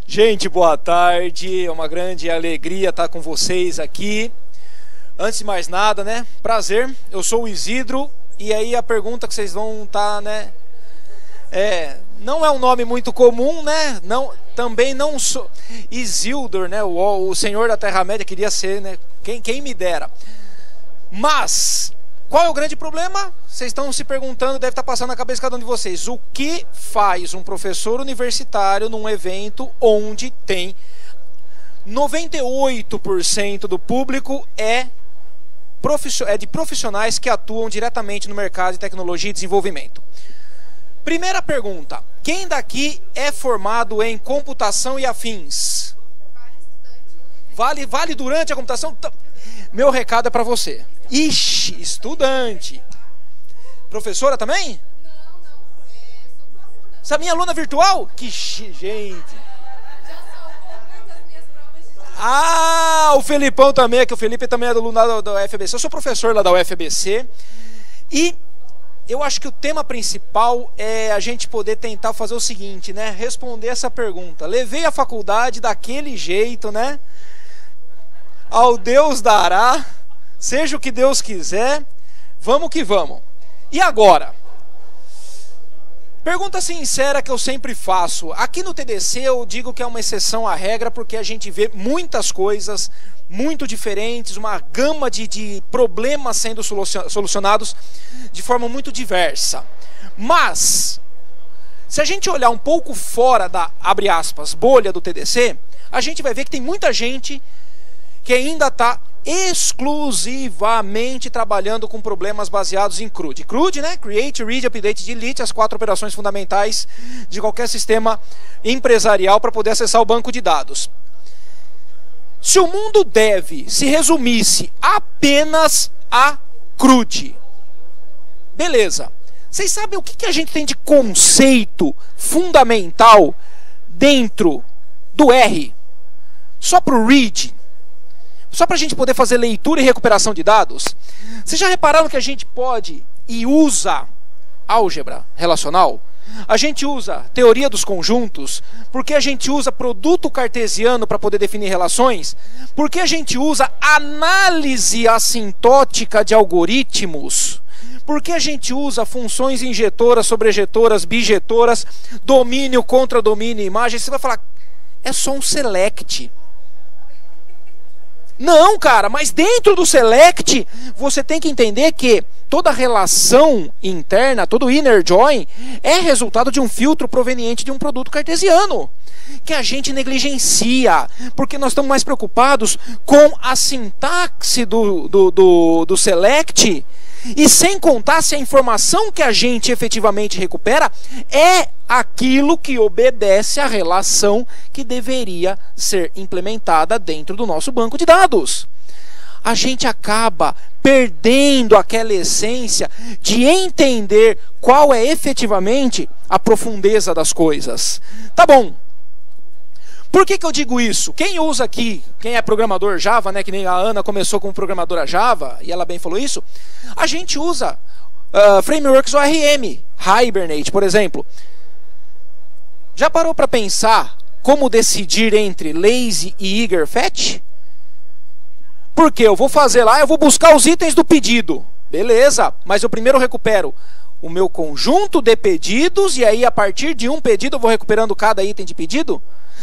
Gente, boa tarde, é uma grande alegria estar com vocês aqui. Antes de mais nada, né, prazer, eu sou o Isidro, e aí a pergunta que vocês vão estar, né, não é um nome muito comum, né, não, também não sou Isildur, né, o Senhor da Terra-média queria ser, né, quem me dera. Mas, qual é o grande problema? Vocês estão se perguntando, deve estar passando na cabeça de cada um de vocês. O que faz um professor universitário num evento onde tem 98% do público é de profissionais que atuam diretamente no mercado de tecnologia e desenvolvimento? Primeira pergunta. Quem daqui é formado em computação e afins? Vale durante a computação? Meu recado é para você. Ixi, estudante. Professora também? Não, sou tua aluna. Essa minha aluna virtual? Que gente. Já salvou muitas minhas provas de geografia. Ah, o Felipão também, que o Felipe também é aluno lá da UFBC. Eu sou professor lá da UFBC. E eu acho que o tema principal é a gente poder tentar fazer o seguinte, né? Responder essa pergunta. Levei a faculdade daquele jeito, né? Ao Deus dará, seja o que Deus quiser, vamos que vamos. E agora? Pergunta sincera que eu sempre faço. Aqui no TDC eu digo que é uma exceção à regra, porque a gente vê muitas coisas muito diferentes, uma gama de problemas sendo solucionados de forma muito diversa. Mas, se a gente olhar um pouco fora da, abre aspas, bolha do TDC, a gente vai ver que tem muita gente que ainda está exclusivamente trabalhando com problemas baseados em CRUD. CRUD, né? Create, Read, Update, Delete, as 4 operações fundamentais de qualquer sistema empresarial para poder acessar o banco de dados. Se o mundo se resumisse apenas a CRUD, beleza. Vocês sabem o que a gente tem de conceito fundamental dentro do R? Só para o Read? Só para a gente poder fazer leitura e recuperação de dados? Vocês já repararam que a gente pode e usa álgebra relacional? A gente usa teoria dos conjuntos? Porque a gente usa produto cartesiano para poder definir relações? Porque a gente usa análise assintótica de algoritmos? Porque a gente usa funções injetoras, sobrejetoras, bijetoras, domínio, contra domínio, imagem? Você vai falar, é só um select. Não, cara, mas dentro do select você tem que entender que toda relação interna, todo inner join é resultado de um filtro proveniente de um produto cartesiano, que a gente negligencia, porque nós estamos mais preocupados com a sintaxe do select, e sem contar se a informação que a gente efetivamente recupera é aquilo que obedece à relação que deveria ser implementada dentro do nosso banco de dados. A gente acaba perdendo aquela essência de entender qual é efetivamente a profundeza das coisas. Tá bom. Por que eu digo isso? Quem usa aqui, quem é programador Java, né, que nem a Ana começou como programadora Java, e ela bem falou isso, a gente usa frameworks ORM, Hibernate, por exemplo. Já parou para pensar como decidir entre lazy e eager fetch? Porque eu vou fazer lá, eu vou buscar os itens do pedido. Beleza, mas eu primeiro recupero o meu conjunto de pedidos, e aí a partir de um pedido eu vou recuperando cada item de pedido?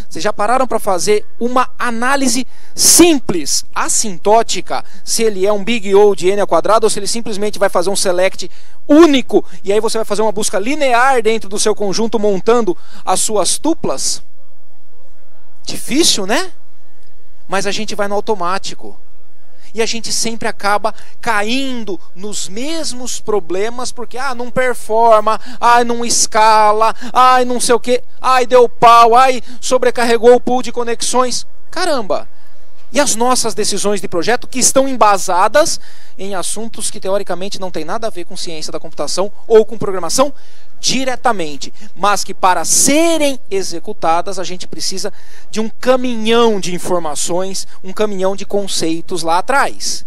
Vocês já pararam para fazer uma análise simples, assintótica, se ele é um big O de n ao quadrado ou se ele simplesmente vai fazer um select único e aí você vai fazer uma busca linear dentro do seu conjunto montando as suas tuplas? Difícil, né? Mas a gente vai no automático. E a gente sempre acaba caindo nos mesmos problemas, porque não performa, não escala, não sei o que, deu pau, sobrecarregou o pool de conexões. Caramba! E as nossas decisões de projeto que estão embasadas em assuntos que teoricamente não tem nada a ver com ciência da computação ou com programação diretamente, mas que para serem executadas a gente precisa de um caminhão de informações, um caminhão de conceitos lá atrás.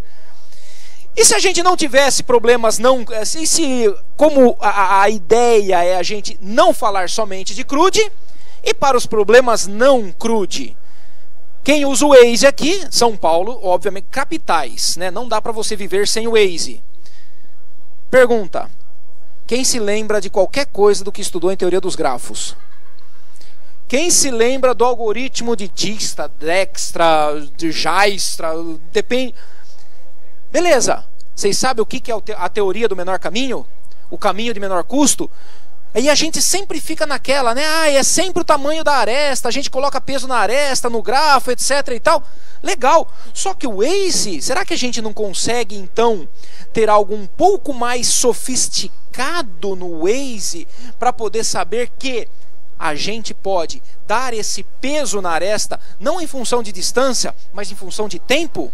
E se a gente não tivesse problemas, como a ideia é a gente não falar somente de CRUD, E para os problemas não CRUD? Quem usa o Waze aqui, São Paulo, obviamente, capitais, né? Não dá para você viver sem o Waze. Pergunta: quem se lembra de qualquer coisa do que estudou em teoria dos grafos? Quem se lembra do algoritmo de Dijkstra, de Dijkstra, depende... Beleza, vocês sabem o que é a teoria do menor caminho? O caminho de menor custo? Aí a gente sempre fica naquela, né? Ah, é sempre o tamanho da aresta, a gente coloca peso na aresta, no grafo, etc e tal. Legal, só que o Waze, será que a gente não consegue então ter algo um pouco mais sofisticado no Waze para poder saber que a gente pode dar esse peso na aresta, não em função de distância, mas em função de tempo?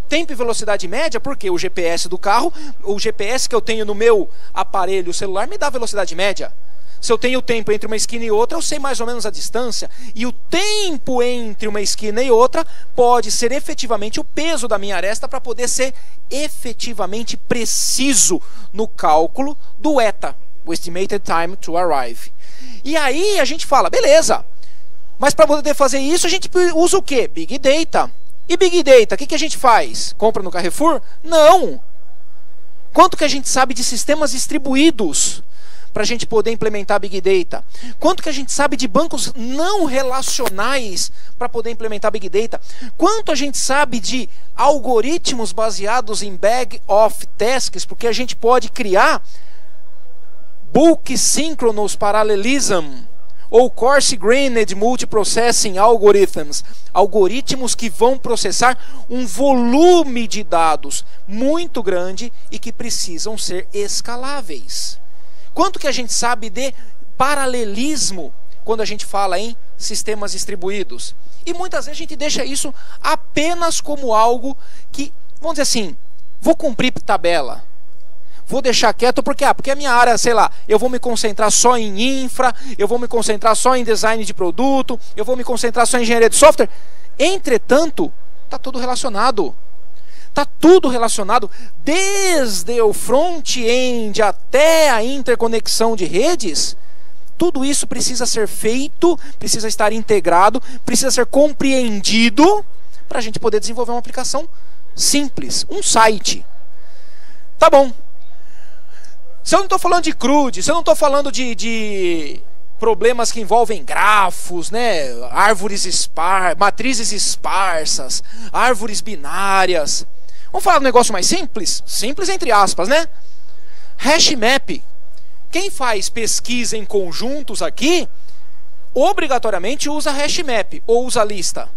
Tempo e velocidade média, porque o GPS do carro, o GPS que eu tenho no meu aparelho celular me dá velocidade média. Se eu tenho tempo entre uma esquina e outra, eu sei mais ou menos a distância. E o tempo entre uma esquina e outra pode ser efetivamente o peso da minha aresta para poder ser efetivamente preciso no cálculo do ETA, o Estimated Time to Arrive. E aí a gente fala, beleza, mas para poder fazer isso a gente usa o quê? Big Data. E Big Data, o que a gente faz? Compra no Carrefour? Não! Quanto que a gente sabe de sistemas distribuídos para a gente poder implementar Big Data? Quanto que a gente sabe de bancos não relacionais para poder implementar Big Data? Quanto a gente sabe de algoritmos baseados em bag of tasks, porque a gente pode criar bulk synchronous parallelism ou coarse-grained multiprocessing algorithms, algoritmos que vão processar um volume de dados muito grande e que precisam ser escaláveis. Quanto que a gente sabe de paralelismo quando a gente fala em sistemas distribuídos? E muitas vezes a gente deixa isso apenas como algo que, vamos dizer assim, vou cumprir tabela. Vou deixar quieto porque a minha área, sei lá, eu vou me concentrar só em infra, eu vou me concentrar só em design de produto, eu vou me concentrar só em engenharia de software. Entretanto, está tudo relacionado. Está tudo relacionado, desde o front-end até a interconexão de redes. Tudo isso precisa ser feito, precisa estar integrado, precisa ser compreendido para a gente poder desenvolver uma aplicação simples, um site. Tá bom. Se eu não estou falando de CRUD, se eu não estou falando de problemas que envolvem grafos, né, matrizes esparsas, árvores binárias. Vamos falar de um negócio mais simples? Simples entre aspas, né? HashMap. Quem faz pesquisa em conjuntos aqui, obrigatoriamente usa HashMap ou usa lista.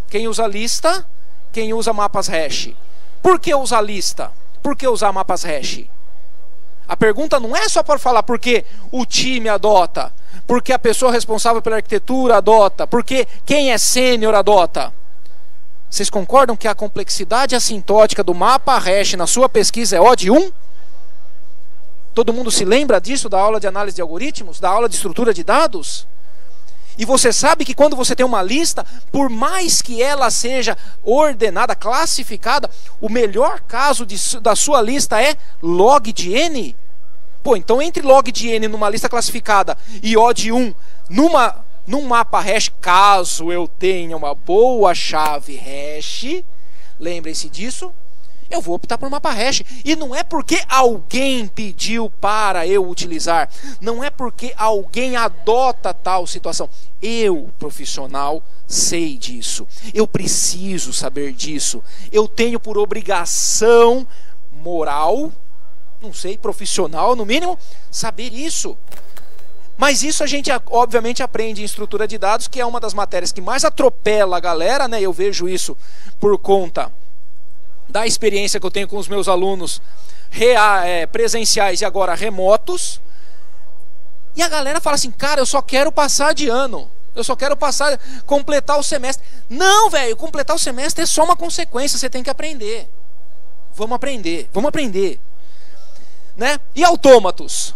Quem usa lista, quem usa mapas hash. Por que usar lista? Por que usar mapas hash? A pergunta não é só para falar porque o time adota, porque a pessoa responsável pela arquitetura adota, porque quem é sênior adota. Vocês concordam que a complexidade assintótica do mapa hash na sua pesquisa é O de 1? Todo mundo se lembra disso da aula de análise de algoritmos, da aula de estrutura de dados? E você sabe que quando você tem uma lista, por mais que ela seja ordenada, classificada, o melhor caso da sua lista é log de n? Pô, então entre log de n numa lista classificada e O de 1 num mapa hash, caso eu tenha uma boa chave hash, lembrem-se disso, eu vou optar por mapa hash. E não é porque alguém pediu para eu utilizar, não é porque alguém adota tal situação. Eu, profissional, sei disso. Eu preciso saber disso. Eu tenho por obrigação moral, não sei, profissional no mínimo, saber isso. Mas isso a gente obviamente aprende em estrutura de dados, que é uma das matérias que mais atropela a galera, né? Eu vejo isso por conta da experiência que eu tenho com os meus alunos presenciais e agora remotos. E a galera fala assim, cara, eu só quero passar de ano. Eu só quero completar o semestre. Não, velho, completar o semestre é só uma consequência, você tem que aprender. Vamos aprender. Né? E autômatos?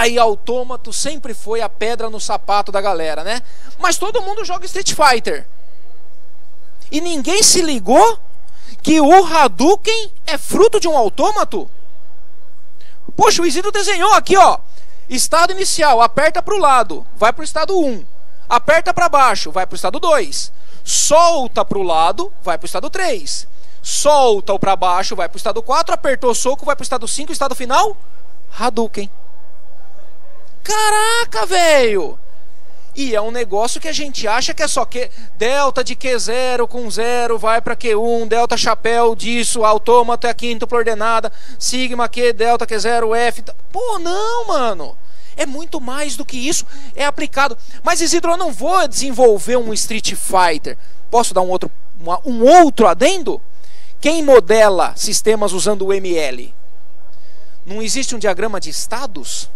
E autômato sempre foi a pedra no sapato da galera, né? Mas todo mundo joga Street Fighter. E ninguém se ligou que o Hadouken é fruto de um autômato? Poxa, o Isidro desenhou aqui, ó. Estado inicial, aperta para o lado, vai para o estado 1. Aperta para baixo, vai para o estado 2. Solta para o lado, vai para o estado 3. Solta o para baixo, vai para o estado 4. Apertou o soco, vai para o estado 5. Estado final, Hadouken. Caraca, velho! E é um negócio que a gente acha que é só que delta de Q0 com 0 vai para Q1, delta chapéu disso, autômato é a quíntupla ordenada, sigma Q, delta Q0, F. Pô, não, mano. É muito mais do que isso, é aplicado. Mas Isidro, eu não vou desenvolver um Street Fighter. Posso dar um outro adendo? Quem modela sistemas usando o ML? Não existe um diagrama de estados?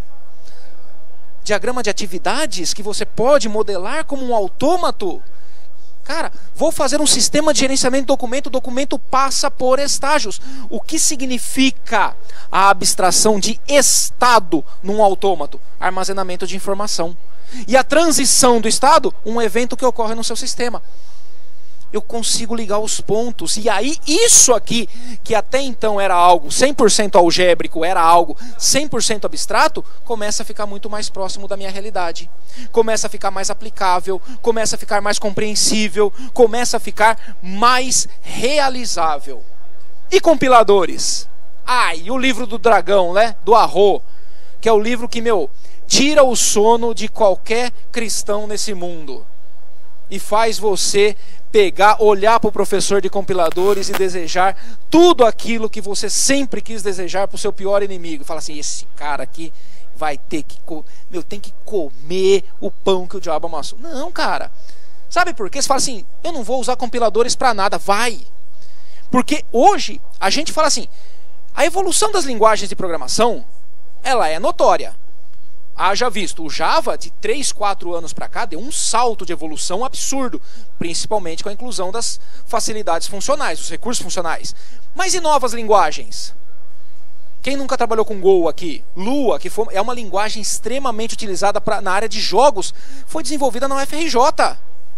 Diagrama de atividades que você pode modelar como um autômato? Cara, vou fazer um sistema de gerenciamento de documento, o documento passa por estágios. O que significa a abstração de estado num autômato? Armazenamento de informação. E a transição do estado, um evento que ocorre no seu sistema. Eu consigo ligar os pontos. E aí, isso aqui, que até então era algo 100% algébrico, era algo 100% abstrato, começa a ficar muito mais próximo da minha realidade. Começa a ficar mais aplicável, começa a ficar mais compreensível, começa a ficar mais realizável. E compiladores? E o livro do dragão, né? Do Arro, que é o livro que, tira o sono de qualquer cristão nesse mundo. E faz você olhar para o professor de compiladores e desejar tudo aquilo que você sempre quis desejar para o seu pior inimigo. Fala assim, esse cara aqui vai ter que tem que comer o pão que o diabo amassou. Não, cara. Sabe por quê? Você fala assim, eu não vou usar compiladores para nada. Vai. Porque hoje a gente fala assim, a evolução das linguagens de programação, ela é notória. Haja visto, o Java de 3, 4 anos para cá deu um salto de evolução absurdo, principalmente com a inclusão das facilidades funcionais, dos recursos funcionais. Mas e novas linguagens? Quem nunca trabalhou com Go aqui? Lua, que é uma linguagem extremamente utilizada na área de jogos, foi desenvolvida na UFRJ.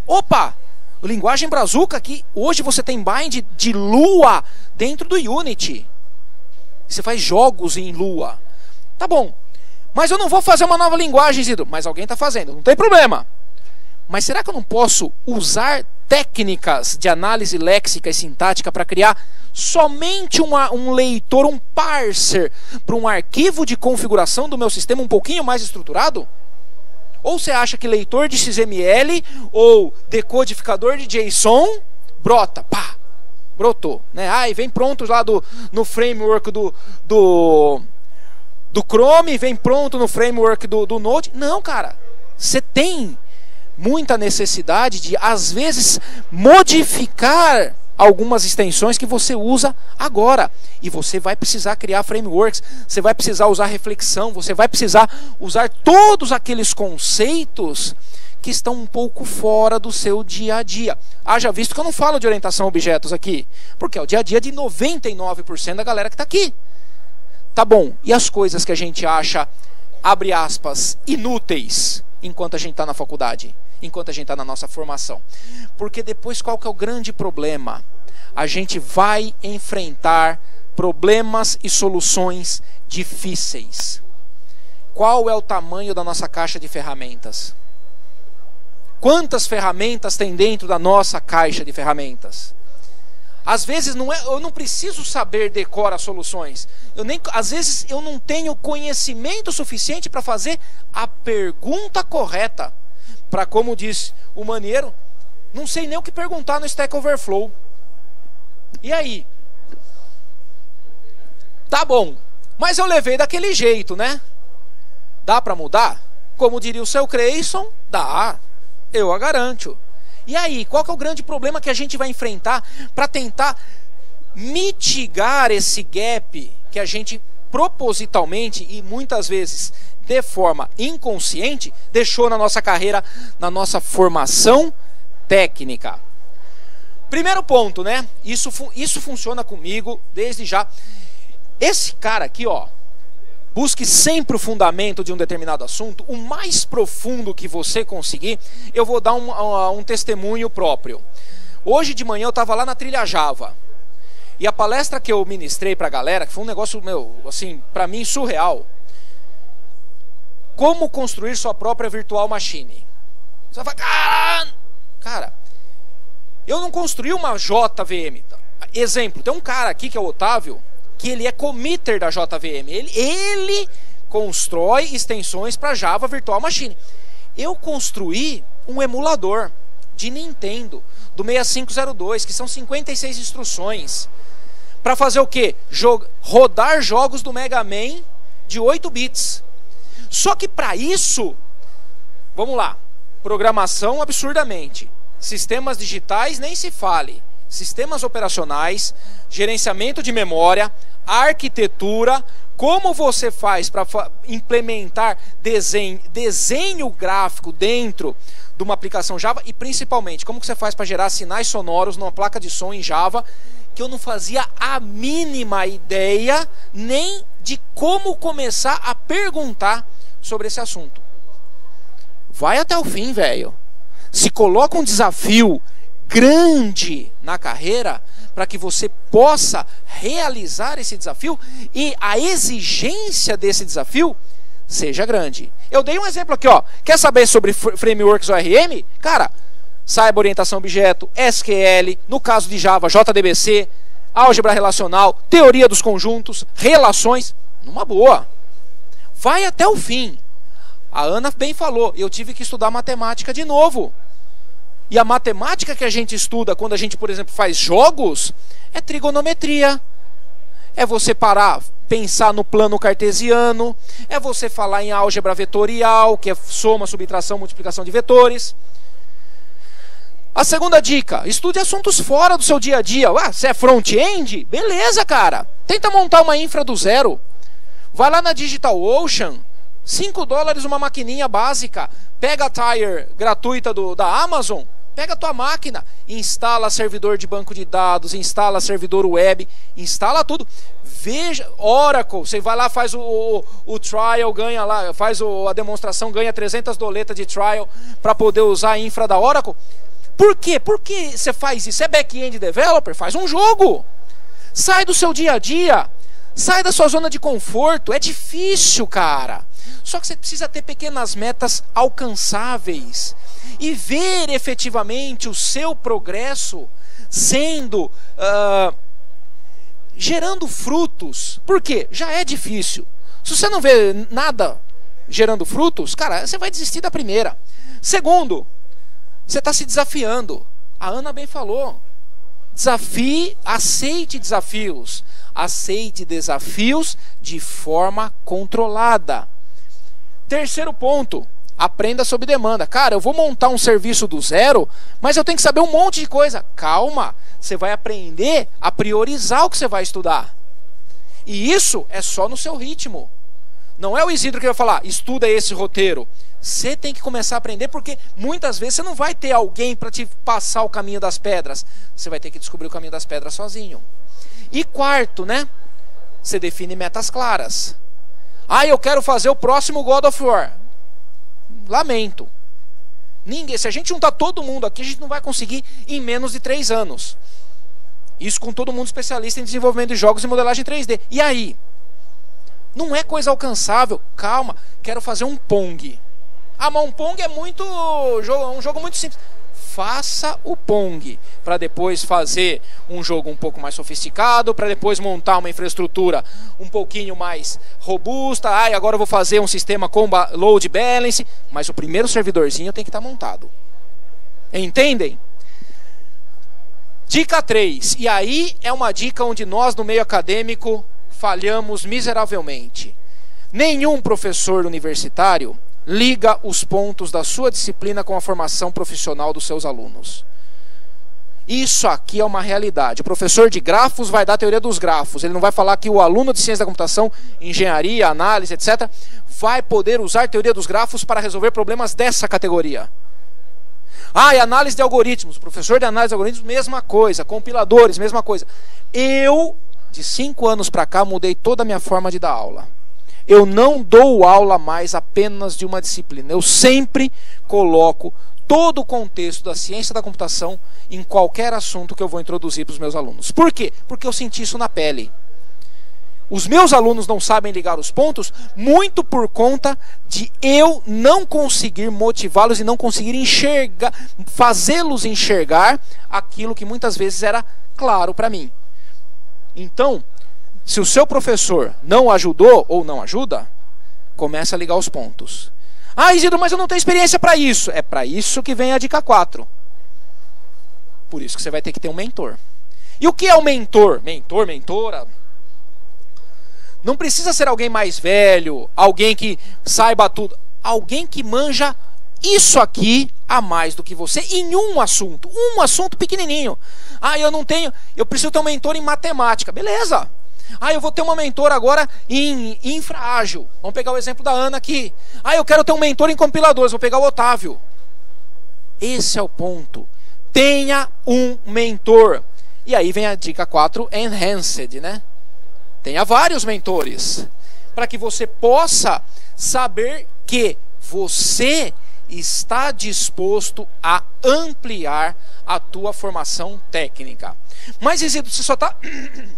Opa! Linguagem Brazuca, que hoje você tem bind de Lua dentro do Unity. Você faz jogos em Lua. Tá bom. Mas eu não vou fazer uma nova linguagem, Isidro. Mas alguém está fazendo, não tem problema. Mas será que eu não posso usar técnicas de análise léxica e sintática para criar somente um leitor, um parser, para um arquivo de configuração do meu sistema um pouquinho mais estruturado? Ou você acha que leitor de XML ou decodificador de JSON brota? Pá! Brotou. Né? E vem pronto lá no framework do Chrome, vem pronto no framework do Node. Não, cara. Você tem muita necessidade de, às vezes, modificar algumas extensões que você usa agora. E você vai precisar criar frameworks, você vai precisar usar reflexão, você vai precisar usar todos aqueles conceitos que estão um pouco fora do seu dia a dia. Haja visto que eu não falo de orientação a objetos aqui, porque é o dia a dia de 99% da galera que está aqui. Tá bom, e as coisas que a gente acha, abre aspas, inúteis, enquanto a gente está na faculdade, enquanto a gente está na nossa formação? Porque depois qual que é o grande problema? A gente vai enfrentar problemas e soluções difíceis. Qual é o tamanho da nossa caixa de ferramentas? Quantas ferramentas tem dentro da nossa caixa de ferramentas? Às vezes eu não preciso saber decorar as soluções. Às vezes eu não tenho conhecimento suficiente para fazer a pergunta correta. Para, como diz o maneiro, não sei nem o que perguntar no Stack Overflow. E aí? Tá bom, mas eu levei daquele jeito, né? Dá para mudar? Como diria o seu Creyson, dá. Eu a garanto. E aí, qual que é o grande problema que a gente vai enfrentar para tentar mitigar esse gap que a gente propositalmente e muitas vezes de forma inconsciente deixou na nossa carreira, na nossa formação técnica? Primeiro ponto, né? Isso funciona comigo desde já. Esse cara aqui, ó, busque sempre o fundamento de um determinado assunto, o mais profundo que você conseguir. Eu vou dar um testemunho próprio. Hoje de manhã eu estava lá na Trilha Java. E a palestra que eu ministrei para a galera, que foi um negócio, assim, para mim surreal. Como construir sua própria virtual machine. Você vai falar, cara, eu não construí uma JVM. Exemplo, tem um cara aqui que é o Otávio, que ele é committer da JVM. Ele constrói extensões para Java Virtual Machine. Eu construí um emulador de Nintendo, do 6502, que são 56 instruções. Para fazer o quê? Rodar jogos do Mega Man de 8 bits. Só que para isso, vamos lá, programação absurdamente. Sistemas digitais nem se fale. Sistemas operacionais, gerenciamento de memória, arquitetura, como você faz para implementar desenho gráfico dentro de uma aplicação Java e principalmente como que você faz para gerar sinais sonoros numa placa de som em Java, que eu não fazia a mínima ideia nem de como começar a perguntar sobre esse assunto. Vai até o fim, velho. Se coloca um desafio grande na carreira para que você possa realizar esse desafio e a exigência desse desafio seja grande. Eu dei um exemplo aqui, ó. Quer saber sobre frameworks ORM? Cara, saiba orientação objeto, SQL, no caso de Java, JDBC, álgebra relacional, teoria dos conjuntos, relações, numa boa. Vai até o fim. A Ana bem falou, eu tive que estudar matemática de novo. E a matemática que a gente estuda quando a gente, por exemplo, faz jogos, é trigonometria. É você parar, pensar no plano cartesiano, é você falar em álgebra vetorial, que é soma, subtração, multiplicação de vetores. A segunda dica, estude assuntos fora do seu dia a dia. Você é front-end? Beleza, cara. Tenta montar uma infra do zero. Vai lá na DigitalOcean, $5 uma maquininha básica. Pega a Tire gratuita da Amazon, pega a tua máquina, instala servidor de banco de dados, instala servidor web, instala tudo. Veja, Oracle, você vai lá, faz o trial, ganha lá, faz a demonstração, ganha 300 doletas de trial para poder usar a infra da Oracle. Por quê? Por que você faz isso? Você é back-end developer? Faz um jogo. Sai do seu dia a dia. Sai da sua zona de conforto. É difícil, cara. Só que você precisa ter pequenas metas alcançáveis. E ver efetivamente o seu progresso sendo... gerando frutos. Por quê? Já é difícil. Se você não vê nada gerando frutos, cara, você vai desistir da primeira. Segundo, você está se desafiando. A Ana bem falou. Desafie, aceite desafios. Aceite desafios de forma controlada. Terceiro ponto, aprenda sob demanda. Cara, eu vou montar um serviço do zero, mas eu tenho que saber um monte de coisa. Calma, você vai aprender a priorizar o que você vai estudar. E isso é só no seu ritmo. Não é o Isidro que vai falar, estuda esse roteiro. Você tem que começar a aprender, porque muitas vezes você não vai ter alguém para te passar o caminho das pedras. Você vai ter que descobrir o caminho das pedras sozinho. E quarto, né? Você define metas claras. Eu quero fazer o próximo God of War. Lamento. Se a gente juntar todo mundo aqui, a gente não vai conseguir em menos de 3 anos. Isso com todo mundo especialista em desenvolvimento de jogos e modelagem 3D. E aí? Não é coisa alcançável. Calma, quero fazer um Pong. Mas um Pong é um jogo muito simples. Faça o Pong, para depois fazer um jogo um pouco mais sofisticado, para depois montar uma infraestrutura um pouquinho mais robusta. Agora eu vou fazer um sistema com load balance, mas o primeiro servidorzinho tem que estar montado. Entendem? Dica 3, e aí é uma dica onde nós no meio acadêmico falhamos miseravelmente. Nenhum professor universitário liga os pontos da sua disciplina com a formação profissional dos seus alunos. Isso aqui é uma realidade. O professor de grafos vai dar a teoria dos grafos. Ele não vai falar que o aluno de ciência da computação, engenharia, análise, etc., vai poder usar a teoria dos grafos para resolver problemas dessa categoria. E análise de algoritmos. O professor de análise de algoritmos, mesma coisa. Compiladores, mesma coisa. Eu, de 5 anos para cá, mudei toda a minha forma de dar aula. Eu não dou aula mais apenas de uma disciplina. Eu sempre coloco todo o contexto da ciência da computação em qualquer assunto que eu vou introduzir para os meus alunos. Por quê? Porque eu senti isso na pele. Os meus alunos não sabem ligar os pontos muito por conta de eu não conseguir motivá-los e não conseguir enxergar, fazê-los enxergar aquilo que muitas vezes era claro para mim. Então, se o seu professor não ajudou ou não ajuda, começa a ligar os pontos. Ah, Isidro, mas eu não tenho experiência para isso. É para isso que vem a dica 4. Por isso que você vai ter que ter um mentor. E o que é o mentor? Mentor, mentora? Não precisa ser alguém mais velho, alguém que saiba tudo. Alguém que manja isso aqui a mais do que você em um assunto pequenininho. Ah, eu preciso ter um mentor em matemática. Beleza. Ah, eu vou ter uma mentora agora em infraágil. Vamos pegar o exemplo da Ana aqui. Ah, eu quero ter um mentor em compiladores. Vou pegar o Otávio. Esse é o ponto. Tenha um mentor. E aí vem a dica 4, enhanced, né? Tenha vários mentores. Para que você possa saber que você está disposto a ampliar a tua formação técnica. Mas, Isidro, você só está...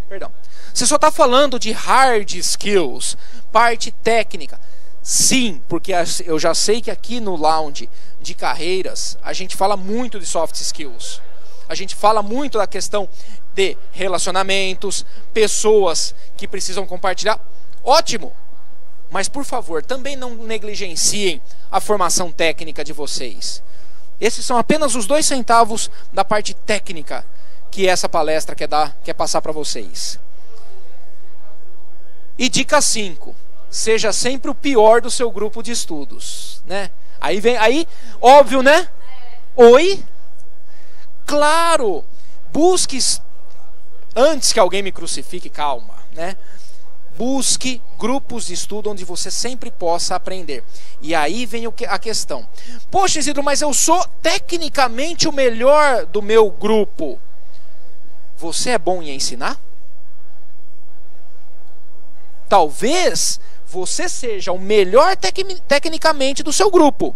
Perdão. Você só está falando de hard skills, parte técnica. Sim, porque eu já sei que aqui no Lounge de Carreiras, a gente fala muito de soft skills. A gente fala muito da questão de relacionamentos, pessoas que precisam compartilhar. Ótimo! Mas, por favor, também não negligenciem a formação técnica de vocês. Esses são apenas os 2 centavos da parte técnica que essa palestra quer passar para vocês. E dica 5, seja sempre o pior do seu grupo de estudos, né? Aí, óbvio, né? Oi? Claro, busque, antes que alguém me crucifique, calma, né? Busque grupos de estudo onde você sempre possa aprender. E aí vem a questão. Poxa, Isidro, mas eu sou tecnicamente o melhor do meu grupo. Você é bom em ensinar? Talvez você seja o melhor tecnicamente do seu grupo.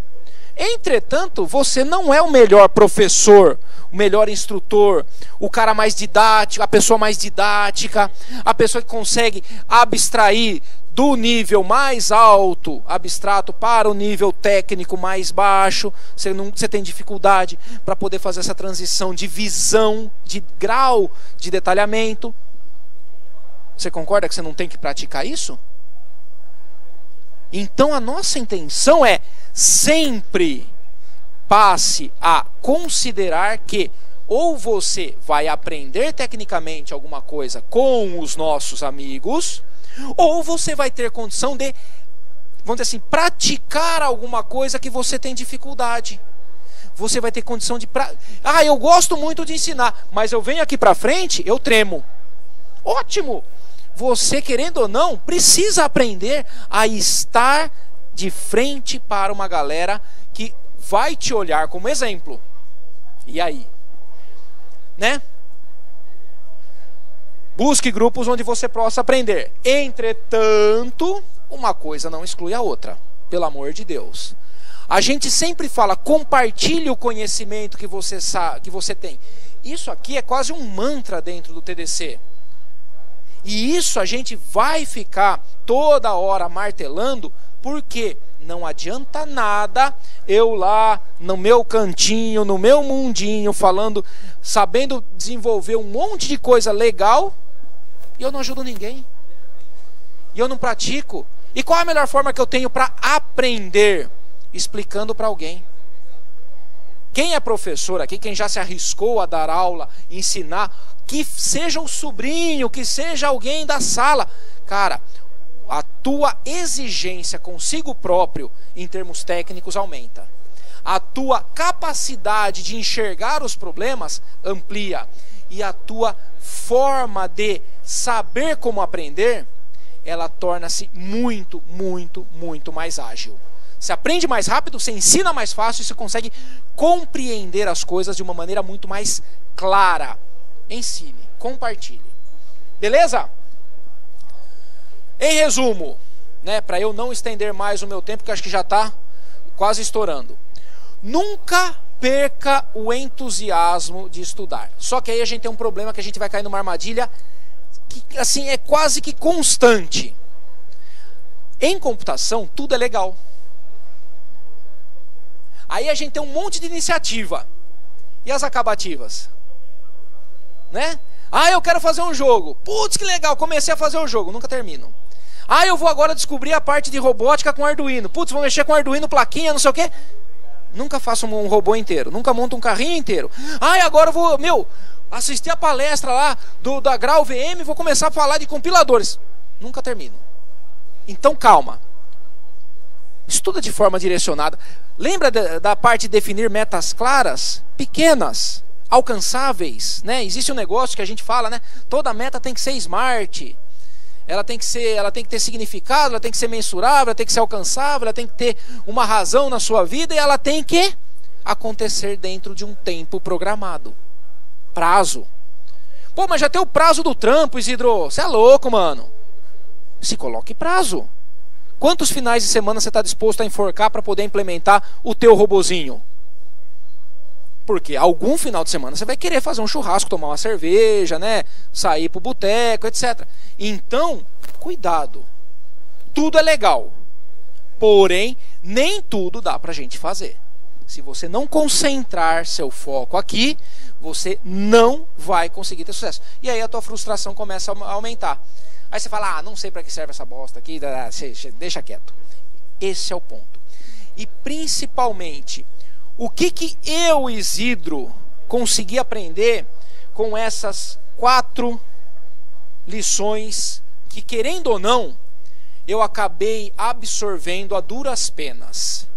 Entretanto, você não é o melhor professor, o melhor instrutor, o cara mais didático, a pessoa mais didática, a pessoa que consegue abstrair do nível mais alto, abstrato, para o nível técnico mais baixo. Você tem dificuldade para poder fazer essa transição de visão, de grau de detalhamento. Você concorda que você não tem que praticar isso? Então a nossa intenção é sempre passe a considerar que ou você vai aprender tecnicamente alguma coisa com os nossos amigos, ou você vai ter condição de, vamos dizer assim, praticar alguma coisa que você tem dificuldade. Você vai ter condição de... Ah, eu gosto muito de ensinar, mas eu venho aqui para frente, eu tremo. Ótimo! Você, querendo ou não, precisa aprender a estar de frente para uma galera que vai te olhar como exemplo. E aí? Né? Busque grupos onde você possa aprender. Entretanto, uma coisa não exclui a outra. Pelo amor de Deus. A gente sempre fala, compartilhe o conhecimento que você tem. Isso aqui é quase um mantra dentro do TDC. E isso a gente vai ficar toda hora martelando, porque não adianta nada eu lá no meu cantinho, no meu mundinho, falando, sabendo desenvolver um monte de coisa legal, e eu não ajudo ninguém. E eu não pratico. E qual é a melhor forma que eu tenho para aprender? Explicando para alguém. Quem é professor aqui, quem já se arriscou a dar aula, ensinar, que seja um sobrinho, que seja alguém da sala, cara, a tua exigência consigo próprio em termos técnicos aumenta. A tua capacidade de enxergar os problemas amplia. E a tua forma de saber como aprender, ela torna-se muito, muito, muito mais ágil. Você aprende mais rápido, você ensina mais fácil e você consegue compreender as coisas de uma maneira muito mais clara. Ensine, compartilhe. Beleza? Em resumo, né, para eu não estender mais o meu tempo, que acho que já está quase estourando. Nunca perca o entusiasmo de estudar. Só que aí a gente tem um problema, que a gente vai cair numa armadilha que assim é quase que constante. Em computação, tudo é legal. Aí a gente tem um monte de iniciativa. E as acabativas? Né? Ah, eu quero fazer um jogo. Putz, que legal, comecei a fazer o jogo, nunca termino. Ah, eu vou agora descobrir a parte de robótica com Arduino. Putz, vou mexer com Arduino, plaquinha, não sei o quê. Nunca faço um robô inteiro, nunca monto um carrinho inteiro. Ah, e agora eu vou, assistir a palestra lá da Grau VM, vou começar a falar de compiladores. Nunca termino. Então calma. Estuda de forma direcionada. Lembra da parte de definir metas claras, pequenas, alcançáveis, né? Existe um negócio que a gente fala, né? Toda meta tem que ser smart. Ela tem que ter significado, ela tem que ser mensurável, ela tem que ser alcançável, ela tem que ter uma razão na sua vida e ela tem que acontecer dentro de um tempo programado. Prazo. Pô, mas já tem o prazo do trampo, Isidro. Você é louco, mano. Se coloque prazo. Quantos finais de semana você está disposto a enforcar para poder implementar o teu robozinho? Porque algum final de semana você vai querer fazer um churrasco, tomar uma cerveja, né? Sair pro boteco, etc. Então, cuidado. Tudo é legal. Porém, nem tudo dá pra gente fazer. Se você não concentrar seu foco aqui, você não vai conseguir ter sucesso. E aí a tua frustração começa a aumentar. Aí você fala, não sei para que serve essa bosta aqui, deixa quieto. Esse é o ponto. E principalmente, o que eu, Isidro, consegui aprender com essas 4 lições que, querendo ou não, eu acabei absorvendo a duras penas.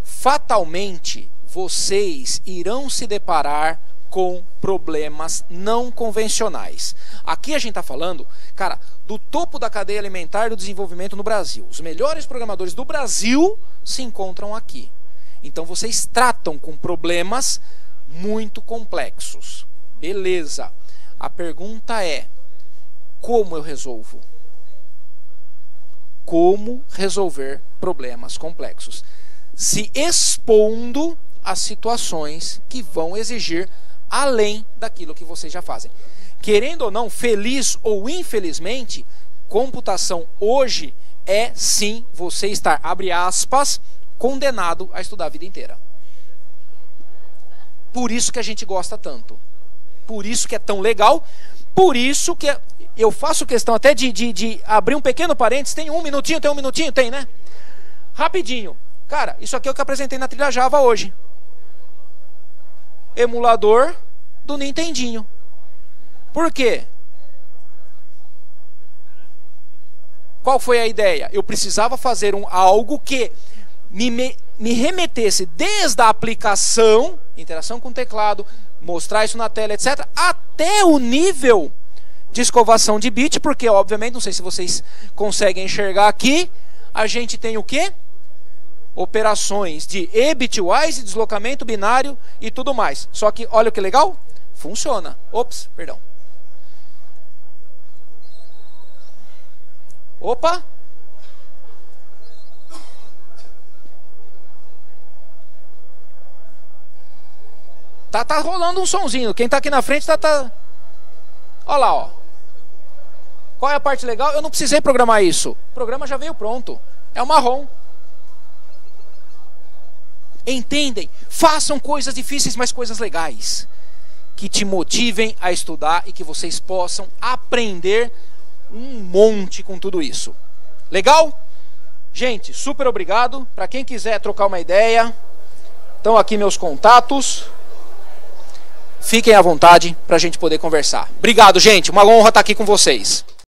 Fatalmente, vocês irão se deparar com problemas não convencionais. Aqui a gente está falando, cara, do topo da cadeia alimentar do desenvolvimento no Brasil. Os melhores programadores do Brasil se encontram aqui. Então vocês tratam com problemas muito complexos. Beleza. A pergunta é, como eu resolvo? Como resolver problemas complexos? Se expondo a situações que vão exigir além daquilo que vocês já fazem. Querendo ou não, feliz ou infelizmente, computação hoje é sim você estar, abre aspas, condenado a estudar a vida inteira. Por isso que a gente gosta tanto. Por isso que é tão legal. Por isso que eu faço questão até de abrir um pequeno parênteses. Tem um minutinho? Tem, né? Rapidinho. Cara, isso aqui é o que eu apresentei na trilha Java hoje. Emulador do Nintendinho. Por quê? Qual foi a ideia? Eu precisava fazer algo que me remetesse desde a aplicação, interação com o teclado, mostrar isso na tela, etc., até o nível de escovação de bit, porque obviamente, não sei se vocês conseguem enxergar aqui, a gente tem o quê? Operações de e-bitwise, deslocamento binário e tudo mais. Só que, olha que legal, funciona. Ops, perdão. Opa! Tá rolando um sonzinho. Quem tá aqui na frente tá... Olha lá, ó. Qual é a parte legal? Eu não precisei programar isso. O programa já veio pronto. É o marrom. Entendem? Façam coisas difíceis, mas coisas legais. Que te motivem a estudar e que vocês possam aprender um monte com tudo isso. Legal? Gente, super obrigado. Para quem quiser trocar uma ideia, estão aqui meus contatos. Fiquem à vontade para a gente poder conversar. Obrigado, gente. Uma honra estar aqui com vocês.